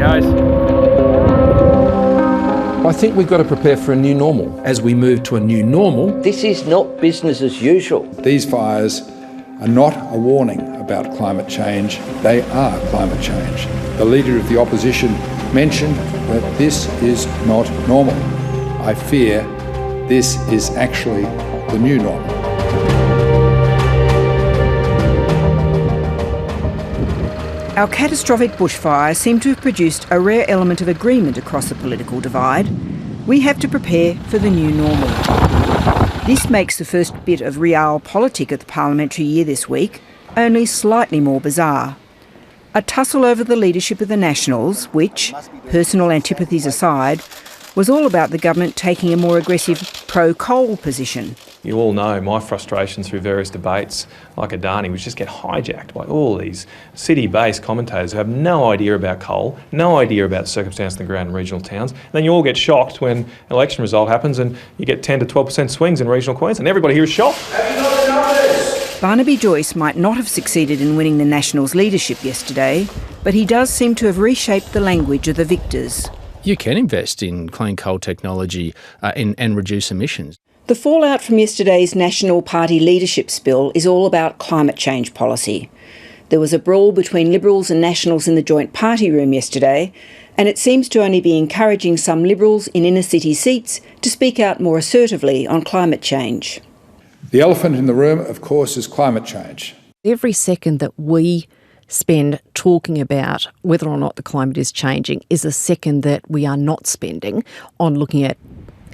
guys. I think we've got to prepare for a new normal. As we move to a new normal, this is not business as usual. These fires are not a warning about climate change, they are climate change. The Leader of the Opposition mentioned that this is not normal. I fear this is actually the new normal. Our catastrophic bushfires seem to have produced a rare element of agreement across the political divide. We have to prepare for the new normal. This makes the first bit of realpolitik of the parliamentary year this week only slightly more bizarre. A tussle over the leadership of the Nationals, which, personal antipathies aside, was all about the government taking a more aggressive pro-coal position. You all know my frustration through various debates like Adani, which just get hijacked by all these city-based commentators who have no idea about coal, no idea about the circumstance on the ground in regional towns. And then you all get shocked when an election result happens and you get 10 to 12% swings in regional Queensland. Everybody here is shocked. Barnaby Joyce might not have succeeded in winning the Nationals' leadership yesterday, but he does seem to have reshaped the language of the victors. You can invest in clean coal technology and reduce emissions. The fallout from yesterday's National Party leadership spill is all about climate change policy. There was a brawl between Liberals and Nationals in the joint party room yesterday, and it seems to only be encouraging some Liberals in inner city seats to speak out more assertively on climate change. The elephant in the room, of course, is climate change. Every second that we spend talking about whether or not the climate is changing is a second that we are not spending on looking at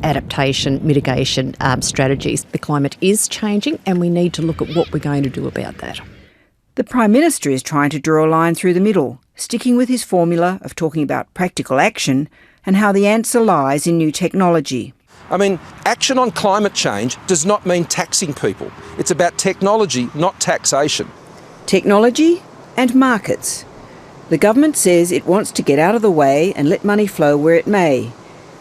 adaptation, mitigation strategies. The climate is changing and we need to look at what we're going to do about that. The Prime Minister is trying to draw a line through the middle, sticking with his formula of talking about practical action and how the answer lies in new technology. I mean, action on climate change does not mean taxing people. It's about technology, not taxation. Technology and markets. The government says it wants to get out of the way and let money flow where it may,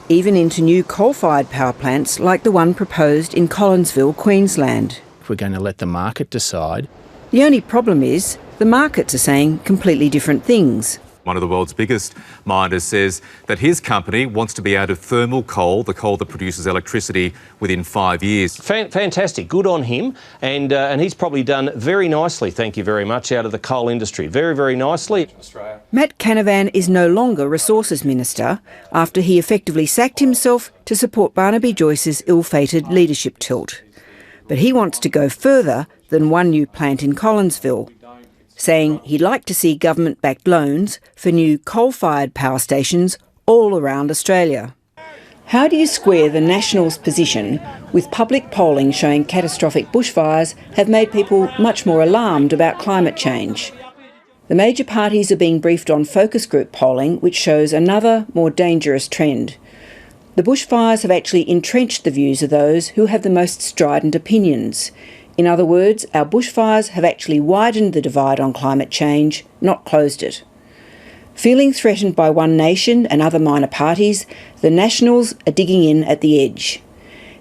even into new coal-fired power plants like the one proposed in Collinsville, Queensland. If we're going to let the market decide. The only problem is the markets are saying completely different things. One of the world's biggest miners says that his company wants to be out of thermal coal, the coal that produces electricity, within 5 years. Fantastic, good on him, and he's probably done very nicely, thank you very much, out of the coal industry. Very, very nicely. Matt Canavan is no longer Resources Minister after he effectively sacked himself to support Barnaby Joyce's ill-fated leadership tilt. But he wants to go further than one new plant in Collinsville, saying he'd like to see government-backed loans for new coal-fired power stations all around Australia. How do you square the Nationals' position with public polling showing catastrophic bushfires have made people much more alarmed about climate change? The major parties are being briefed on focus group polling, which shows another, more dangerous trend. The bushfires have actually entrenched the views of those who have the most strident opinions. In other words, our bushfires have actually widened the divide on climate change, not closed it. Feeling threatened by One Nation and other minor parties, the Nationals are digging in at the edge,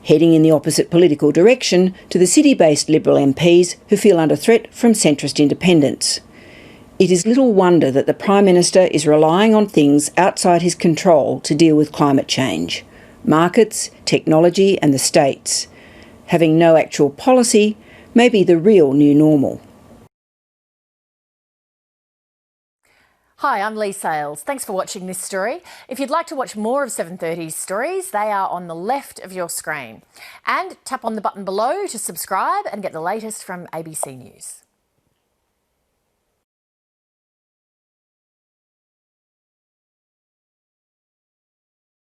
heading in the opposite political direction to the city-based Liberal MPs who feel under threat from centrist independents. It is little wonder that the Prime Minister is relying on things outside his control to deal with climate change: markets, technology and the states. Having no actual policy may be the real new normal. Hi, I'm Lee Sales. Thanks for watching this story. If you'd like to watch more of 7:30's stories, they are on the left of your screen. And tap on the button below to subscribe and get the latest from ABC News.